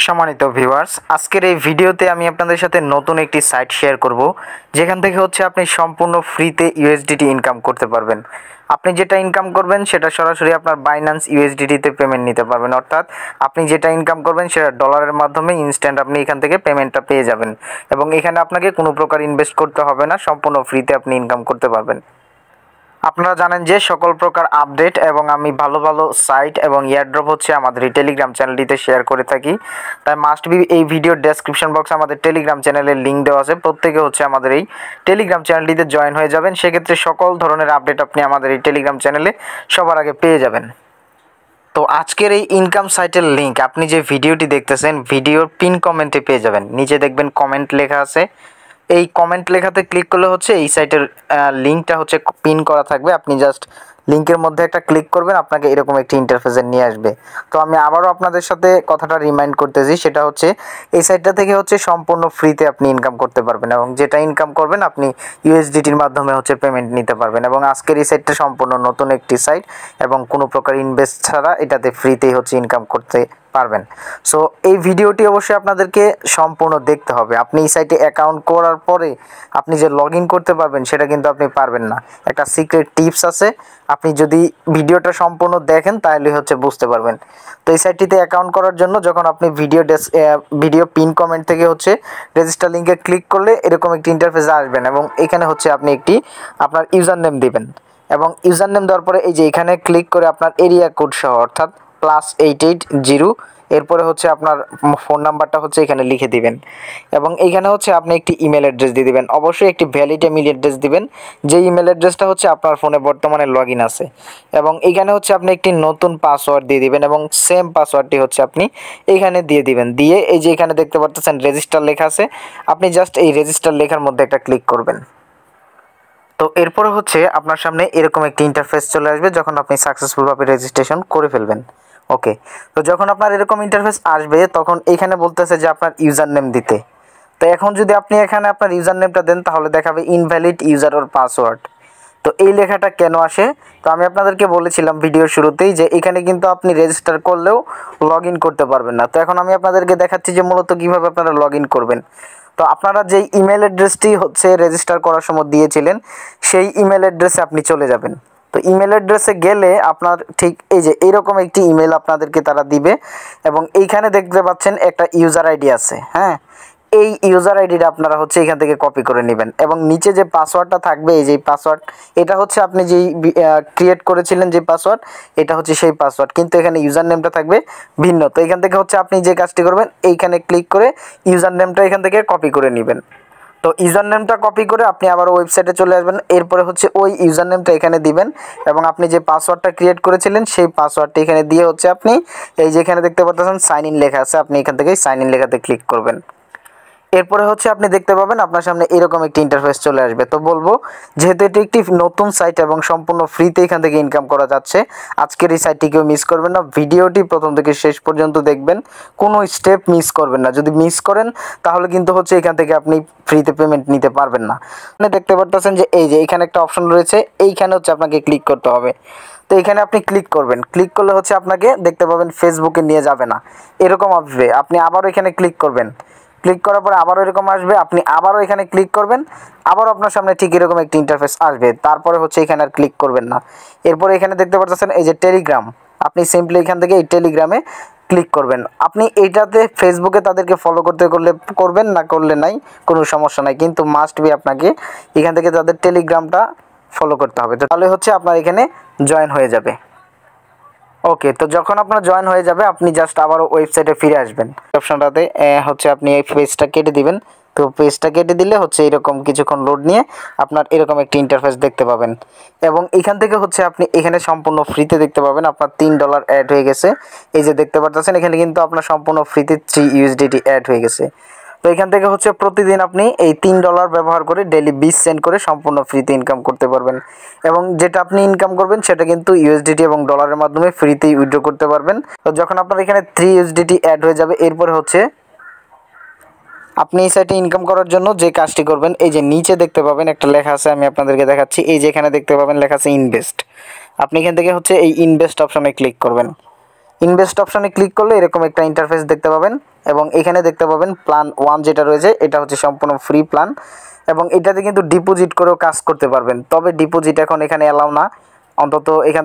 সম্মানিত ভিউয়ার্স, আজকের এই ভিডিওতে আমি আপনাদের সাথে নতুন একটি সাইট শেয়ার করব, যেখান থেকে আপনি সম্পূর্ণ ফ্রিতে ইউএসডিটি ইনকাম করতে পারবেন। আপনি যেটা ইনকাম করবেন সেটা সরাসরি আপনার বাইন্যান্স ইউএসডিটিতে পেমেন্ট নিতে পারবেন, অর্থাৎ আপনি যেটা ইনকাম করবেন সেটা ডলারের মাধ্যমে ইনস্ট্যান্ট আপনি এখান থেকে পেমেন্টটা পেয়ে যাবেন এবং এখানে আপনাকে কোনো প্রকার ইনভেস্ট করতে হবে না, সম্পূর্ণ ফ্রিতে আপনি ইনকাম করতে পারবেন। আপনারা জানেন যে সকল প্রকার আপডেট এবং আমি ভালো ভালো সাইট এবং এয়ারড্রপ আমাদের এই টেলিগ্রাম চ্যানেলটিতে শেয়ার করে থাকি। তাই মাস্ট বি এই ভিডিওর ডেসক্রিপশন বক্সে আমাদের টেলিগ্রাম চ্যানেলের লিঙ্ক দেওয়া আছে, প্রত্যেকে আমাদের এই টেলিগ্রাম চ্যানেলটিতে জয়েন হয়ে যাবেন। সেক্ষেত্রে সকল ধরনের আপডেট আপনি আমাদের এই টেলিগ্রাম চ্যানেলে সবার আগে পেয়ে যাবেন। তো আজকের এই ইনকাম সাইটের লিঙ্ক আপনি যে ভিডিওটি দেখতেছেন ভিডিওর পিন কমেন্টে পেয়ে যাবেন। নিচে দেখবেন কমেন্ট লেখা আছে, এই কমেন্ট লেখাতে ক্লিক করলে এই সাইটের লিঙ্কটা পিন করা থাকবে। আপনি জাস্ট লিঙ্কের মধ্যে একটা ক্লিক করবেন, আপনাকে এরকম একটি ইন্টারফেসে নিয়ে আসবে। তো আমি আবারও আপনাদের সাথে কথাটা রিমাইন্ড করতেছি, সেটা এই সাইটটা থেকে সম্পূর্ণ ফ্রিতে আপনি ইনকাম করতে পারবেন এবং যেটা ইনকাম করবেন আপনি ইউএসডিটির মাধ্যমে পেমেন্ট নিতে পারবেন। এবং আজকের এই সাইটটা সম্পূর্ণ নতুন একটি সাইট এবং কোনো প্রকার ইনভেস্ট ছাড়া এটাতে ফ্রিতেই ইনকাম করতে পারবেন। সো এই ভিডিওটি অবশ্যই আপনাদেরকে সম্পূর্ণ দেখতে হবে। আপনি এই সাইটে অ্যাকাউন্ট করার পরে আপনি যে লগ ইন করতে পারবেন সেটা কিন্তু আপনি পারবেন না। একটা সিক্রেট টিপস আছে, আপনি যদি ভিডিওটা সম্পূর্ণ দেখেন তাহলে বুঝতে পারবেন। তো এই সাইটটিতে অ্যাকাউন্ট করার জন্য যখন আপনি ভিডিও পিন কমেন্ট থেকে রেজিস্টার লিঙ্কে ক্লিক করলে এরকম একটি ইন্টারফেসে আসবেন এবং এখানে আপনি একটি আপনার ইউজার নেম দিবেন এবং ইউজার নেম দেওয়ার পরে এই যে এখানে ক্লিক করে আপনার এরিয়া কোড সহ অর্থাৎ +880 এরপরে আপনার ফোন নাম্বারটা এখানে লিখে দিবেন এবং এইখানে আপনি একটি ইমেল অ্যাড্রেস দিয়ে দিবেন। অবশ্যই একটি ভ্যালিড ইমেল অ্যাড্রেস দিবেন, যে ইমেল অ্যাড্রেসটা আপনার ফোনে বর্তমানে লগ ইন আছে। এবং এইখানে আপনি একটি নতুন পাসওয়ার্ড দিয়ে দিবেন এবং সেম পাসওয়ার্ডটি আপনি এইখানে দিয়ে দিবেন। দিয়ে এই যে এখানে দেখতে পাচ্ছেন রেজিস্টার লেখা আছে, আপনি জাস্ট এই রেজিস্টার লেখার মধ্যে একটা ক্লিক করবেন। তো এরপরে আপনার সামনে এরকম একটি ইন্টারফেস চলে আসবে যখন আপনি সাকসেসফুলভাবে রেজিস্ট্রেশন করে ফেলবেন। ওকে, তো যখন আপনার এরকম ইন্টারফেস আসবে তখন এখানে বলতেছে যে আপনার ইউজার নেম দিতে। তো এখন যদি আপনি এখানে আপনার ইউজার নেমটা দেন তাহলে দেখাবে ইনভ্যালিড ইউজার ওর পাসওয়ার্ড। তো এই লেখাটা কেন আসে? তো আমি আপনাদেরকে বলেছিলাম ভিডিওর শুরুতেই যে এখানে কিন্তু আপনি রেজিস্টার করলেও লগ ইন করতে পারবেন না। তো এখন আমি আপনাদেরকে দেখাচ্ছি যে মূলত কীভাবে আপনারা লগ ইন করবেন। তো আপনারা যেই ইমেল অ্যাড্রেসটি রেজিস্টার করার সময় দিয়েছিলেন সেই ইমেল অ্যাড্রেসে আপনি চলে যাবেন। তো ইমেল অ্যাড্রেসে গেলে আপনার ঠিক এই যে এইরকম একটি ইমেল আপনাদেরকে তারা দিবে এবং এইখানে দেখতে পাচ্ছেন একটা ইউজার আইডি আছে। হ্যাঁ, এই ইউজার আইডিটা আপনারা এখান থেকে কপি করে নেবেন এবং নিচে যে পাসওয়ার্ডটা থাকবে এই যে পাসওয়ার্ড, এটা আপনি যেই ক্রিয়েট করেছিলেন যে পাসওয়ার্ড, এটা সেই পাসওয়ার্ড, কিন্তু এখানে ইউজার নেমটা থাকবে ভিন্ন। তো এখান থেকে আপনি যে কাজটি করবেন এইখানে ক্লিক করে ইউজার নেমটা এখান থেকে কপি করে নেবেন। তো ইউজার নেমটা কপি করে আপনি আবার ওয়েবসাইটে চলে আসবেন। এরপরে ওই ইউজার নেমটা এখানে দিবেন এবং আপনি যে পাসওয়ার্ডটা ক্রিয়েট করেছিলেন সেই পাসওয়ার্ডটা এখানে দিয়ে আপনি এই যে এখানে দেখতে পাচ্ছেন সাইন ইন লেখা আছে, আপনি এখান থেকে সাইন ইন লেখাতে ক্লিক করবেন। এরপরে আপনি দেখতে পাবেন আপনার সামনে এরকম একটি ইন্টারফেস চলে আসবে। তো বলবো যেহেতু এটি একটি নতুন সাইট এবং সম্পূর্ণ ফ্রিতে এখান থেকে ইনকাম করা যাচ্ছে, আজকের এই সাইটটি কেউ মিস করবেন না। ভিডিওটি প্রথম থেকে শেষ পর্যন্ত দেখবেন, কোনো স্টেপ মিস করবেন না। যদি মিস করেন তাহলে কিন্তু এখান থেকে আপনি ফ্রিতে পেমেন্ট নিতে পারবেন না। আপনি দেখতে পাচ্ছেন যে এই যে এখানে একটা অপশন রয়েছে, এইখানে আপনাকে ক্লিক করতে হবে। তো এখানে আপনি ক্লিক করবেন, ক্লিক করলে আপনাকে দেখতে পাবেন ফেসবুকে নিয়ে যাবে না, এরকম আসবে। আপনি আবারও এখানে ক্লিক করবেন, ক্লিক করার পরে আবারও এরকম আসবে, আপনি আবারও এখানে ক্লিক করবেন, আবারও আপনার সামনে ঠিক এরকম একটি ইন্টারফেস আসবে। তারপরে এখানে আর ক্লিক করবেন না। এরপরে এখানে দেখতে পাচ্ছেন এই যে টেলিগ্রাম, আপনি সিম্পলি এখান থেকে এই টেলিগ্রামে ক্লিক করবেন। আপনি এইটাতে ফেসবুকে তাদেরকে ফলো করবেন, না করলে নাই কোনো সমস্যা নাই, কিন্তু মাস্ট বি আপনাকে এখান থেকে তাদের টেলিগ্রামটা ফলো করতে হবে। তাহলে আপনার এখানে জয়েন হয়ে যাবে। ওকে, তো যখন আপনার জয়েন হয়ে যাবে আপনি জাস্ট আবার ওয়েবসাইটে ফিরে আসবেন। অপশনটাতে আপনি এই পেজটা কেটে দিবেন। তো পেজটা কেটে দিলে এরকম কিছুক্ষণ লোড নিয়ে আপনার এরকম একটি ইন্টারফেস দেখতে পাবেন এবং এখান থেকে আপনি এখানে সম্পূর্ণ ফ্রিতে দেখতে পাবেন আপনার $3 অ্যাড হয়ে গেছে। এই যে দেখতে পাচ্ছেন এখানে কিন্তু আপনার সম্পূর্ণ ফ্রিতে 3 ইউএসডিটি অ্যাড হয়ে গেছে। তো এখান থেকে প্রতিদিন আপনি এই $3 ব্যবহার করে ডেইলি 20 সেন্ট করে সম্পূর্ণ ফ্রিতে ইনকাম করতে পারবেন এবং যেটা আপনি ইনকাম করবেন সেটা কিন্তু ইউএসডিটি এবং ডলারের মাধ্যমে ফ্রিতেই উইথড্র করতে পারবেন। তো যখন আপনার এখানে 3 ইউএসডিটি অ্যাড হয়ে যাবে এরপরে আপনি এই সাইটে ইনকাম করার জন্য যে কাজটি করবেন, এই যে নিচে দেখতে পাবেন একটা লেখা আছে, আমি আপনাদেরকে দেখাচ্ছি। এই যে এখানে দেখতে পাবেন লেখা আছে ইনভেস্ট, আপনি এখান থেকে এই ইনভেস্ট অপশনে ক্লিক করবেন। ইনভেস্ট অপশনে ক্লিক করলে এরকম একটা ইন্টারফেস দেখতে পাবেন এবং এখানে দেখতে পাবেন প্ল্যান 1 যেটা রয়েছে এটা হচ্ছে সম্পূর্ণ ফ্রি প্ল্যান এবং এটাতে কিন্তু ডিপোজিট করেও কাজ করতে পারবেন। তবে ডিপোজিট এখন এখানে অ্যালাউ না, অন্তত এখান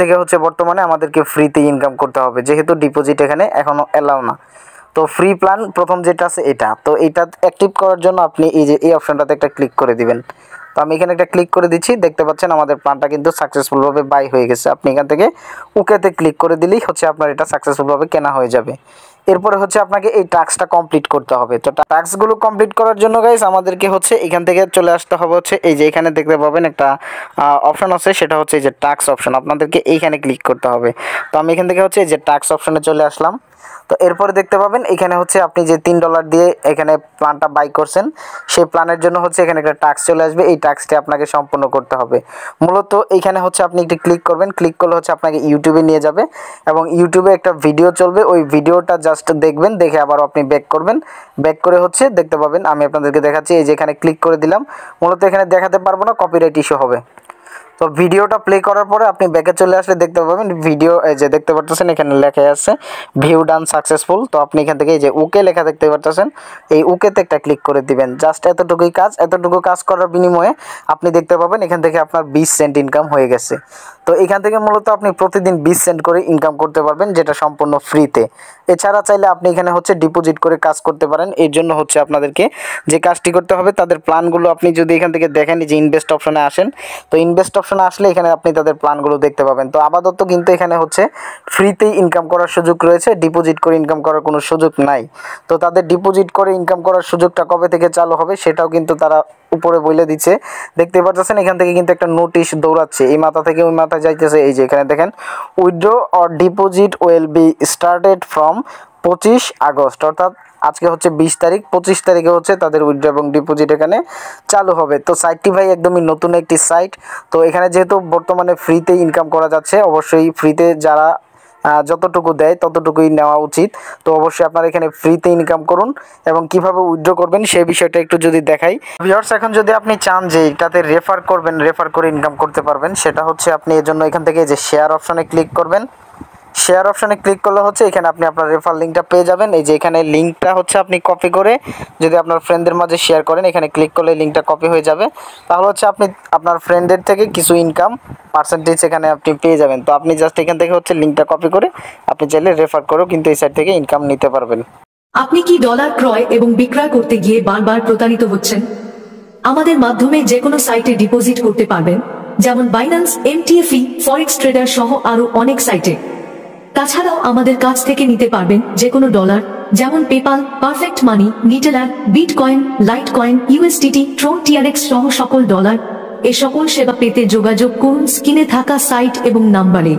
থেকে হচ্ছে বর্তমানে আমাদেরকে ফ্রিতে ইনকাম করতে হবে, যেহেতু ডিপোজিট এখানে এখনও অ্যালাউ না। তো ফ্রি প্ল্যান প্রথম যেটা আছে এটা, তো এটা অ্যাক্টিভ করার জন্য আপনি এই যে এই অপশনটাতে একটা ক্লিক করে দিবেন। তো আমি এখানে একটা ক্লিক করে দিচ্ছি, দেখতে পাচ্ছেন আমাদের প্ল্যানটা কিন্তু সাকসেসফুলভাবে বাই হয়ে গেছে। আপনি এখান থেকে ওকেতে ক্লিক করে দিলেই হচ্ছে আপনার এটা সাকসেসফুলভাবে কেনা হয়ে যাবে। এরপরে হচ্ছে আপনাকে এই টাস্কটা কমপ্লিট করতে হবে। তো টাস্কগুলো কমপ্লিট করার জন্য গাইস আমাদেরকে হচ্ছে এখান থেকে চলে আসতে হবে হচ্ছে এই যে এখানে দেখতে পাবেন একটা অপশন আছে, সেটা হচ্ছে এই যে টাস্ক অপশন, আপনাদেরকে এইখানে ক্লিক করতে হবে। তো আমি এখান থেকে হচ্ছে এই যে টাস্ক অপশনে চলে আসলাম। তো এরপরে দেখতে পাবেন এখানে হচ্ছে আপনি যে $3 দিয়ে এখানে প্ল্যানটা বাই করছেন সেই প্ল্যানের জন্য হচ্ছে এখানে একটা টাস্ক চলে আসবে, এই টাস্কটি আপনাকে সম্পূর্ণ করতে হবে। মূলত এইখানে হচ্ছে আপনি একটি ক্লিক করবেন, ক্লিক করলে হচ্ছে আপনাকে ইউটিউবে নিয়ে যাবে এবং ইউটিউবে একটা ভিডিও চলবে, ওই ভিডিওটা জাস্ট দেখবেন, দেখে আবার আপনি ব্যাক করবেন। ব্যাক করে হচ্ছে দেখতে পাবেন আমি আপনাদেরকে দেখাচ্ছি, এই যে এখানে ক্লিক করে দিলাম। মূলত এখানে দেখাতে পারবো না, কপিরাইট ইস্যু হবে। তো ভিডিওটা প্লে করার পরে আপনি ব্যাকে চলে আসলে দেখতে পাবেন ভিডিও, এই যে দেখতে পাচ্ছেন এখানে লেখা আছে ভিউ ডান সাকসেসফুল। তো আপনি এখান থেকে এই যে ওকে লেখা দেখতে পাচ্ছেন, এই ওকেতে একটা ক্লিক করে দিবেন। জাস্ট এতটুকুই কাজ, এতটুকু কাজ করার বিনিময়ে আপনি দেখতে পাবেন এখান থেকে আপনার 20 সেন্ট ইনকাম হয়ে গেছে। তো এখান থেকে মূলত আপনি প্রতিদিন 20 সেন্ট করে ইনকাম করতে পারবেন, যেটা সম্পূর্ণ ফ্রিতে। এছাড়া চাইলে আপনি এখানে হচ্ছে ডিপোজিট করে কাজ করতে পারেন। এর জন্য হচ্ছে আপনাদেরকে যে কাজটি করতে হবে, তাদের প্ল্যানগুলো আপনি যদি এখান থেকে দেখেন, যে ইনভেস্ট অপশনে আসেন, তো ইনভেস্ট অপশনে আসলে এখানে আপনি তাদের প্ল্যানগুলো দেখতে পাবেন। তো আপাতত কিন্তু এখানে হচ্ছে ফ্রিতেই ইনকাম করার সুযোগ রয়েছে, ডিপোজিট করে ইনকাম করার কোনো সুযোগ নাই। তো তাদের ডিপোজিট করে ইনকাম করার সুযোগটা কবে থেকে চালু হবে সেটাও কিন্তু তারা উপরে বলে দিচ্ছে। দেখতে পাচ্ছেন এখান থেকে কিন্তু একটা নোটিশ দৌড়াচ্ছে, এই মাথা থেকে ওই মাথায় যাইতেছে। এই যে এখানে দেখেন withdraw or deposit will be started from 25 August, অর্থাৎ আজকে হচ্ছে 20 তারিখ, 25 তারিখে হচ্ছে তাদের উইথড্র এবং ডিপোজিট এখানে চালু হবে। তো সাইটটি ভাই একদমই নতুন একটি সাইট। তো এখানে যেহেতু বর্তমানে ফ্রিতে ইনকাম করা যাচ্ছে, অবশ্যই ফ্রিতে যারা যতটুকু দেয় ততটুকুই নেওয়া উচিত। তো অবশ্যই আপনারা এখানে ফ্রিতে ইনকাম করুন এবং কিভাবে উইথড্র করবেন সেই বিষয়টা একটু যদি দেখাই ভিউয়ার্স। এখন যদি আপনি চান যে এটাতে রেফার করবেন, রেফার করে ইনকাম করতে পারবেন, সেটা হচ্ছে আপনি এর জন্য এখান থেকে যে শেয়ার অপশনে ক্লিক করবেন। শেয়ার অপশনে ক্লিক করলে হচ্ছে এখানে আপনি আপনার রেফার লিঙ্কটা পেয়ে যাবেন। এই যে এখানে লিঙ্কটা হচ্ছে আপনি কপি করে যদি আপনার ফ্রেন্ডদের মাঝে শেয়ার করেন, এখানে ক্লিক করলে লিঙ্কটা কপি হয়ে যাবে। তাহলে হচ্ছে আপনি আপনার ফ্রেন্ডের থেকে কিছু ইনকাম পার্সেন্টেজ এখানে আপনি পেয়ে যাবেন। তো আপনি জাস্ট এখান থেকে হচ্ছে লিঙ্কটা কপি করে আপনি চাইলে রেফার করেও কিন্তু এই সাইট থেকে ইনকাম নিতে পারবেন। আপনি কি ডলার ক্রয় এবং বিক্রয় করতে গিয়ে বারবার প্রতারিত হচ্ছেন? আমাদের মাধ্যমে যে কোনো সাইটে ডিপোজিট করতে পারবেন, যেমন বাইন্যান্স, এমটিএফই, ফরেক্স ট্রেডার সহ আরো অনেক সাইটে। তাছাড়াও আমাদের কাছ থেকে নিতে পারবেন যে কোনো ডলার, যেমন পেপাল, পারফেক্ট মানি, নিটেলার, বিটকয়েন, লাইটকয়েন, ইউএসডিটি, ট্রন, টিআরএক্স সহ সকল ডলার। এ সকল সেবা পেতে যোগাযোগ করুন স্ক্রিনে থাকা সাইট এবং নাম্বারে।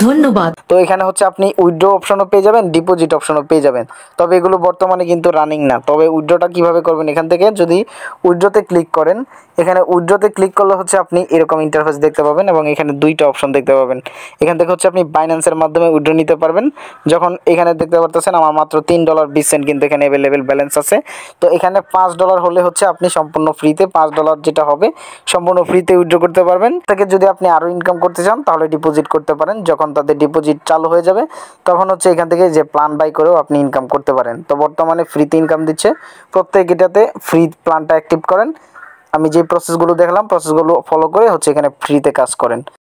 ধন্যবাদ। তো এখানে হচ্ছে আপনি উইথড্র অপশনও পেয়ে যাবেন, ডিপোজিট অপশনও পেয়ে যাবেন। তবে এগুলো বর্তমানে কিন্তু রানিং না। তবে উইথড্রটা কিভাবে করবেন, এখান থেকে যদি উইথড্রতে ক্লিক করেন, এখানে উইথড্রতে ক্লিক করলে হচ্ছে আপনি এরকম ইন্টারফেস দেখতে পাবেন এবং এখানে দুইটা অপশন দেখতে পাবেন। এখান থেকে হচ্ছে আপনি বাইন্যান্সের মাধ্যমে উইথড্র নিতে পারবেন। যখন এখানে দেখতে পারতেছেন আমার মাত্র $3.20 কিন্তু এখানে অ্যাভেলেবেল ব্যালেন্স আছে। তো এখানে $5 হলে হচ্ছে আপনি সম্পূর্ণ ফ্রিতে $5 যেটা হবে সম্পূর্ণ ফ্রিতে উইথড্র করতে পারবেন। থেকে যদি আপনি আরও ইনকাম করতে চান তাহলে ডিপোজিট করতে পারেন। যখন তাদের ডিপোজিট চালু হয়ে যাবে তখন হচ্ছে এখান থেকে যে প্ল্যান বাই করেও আপনি ইনকাম করতে পারেন। তো বর্তমানে ফ্রিতে ইনকাম দিচ্ছে, প্রত্যেক এটাতে ফ্রি প্ল্যানটা অ্যাক্টিভ করেন। আমি যে প্রসেসগুলো দেখলাম প্রসেসগুলো ফলো করে হচ্ছে এখানে ফ্রিতে কাজ করেন।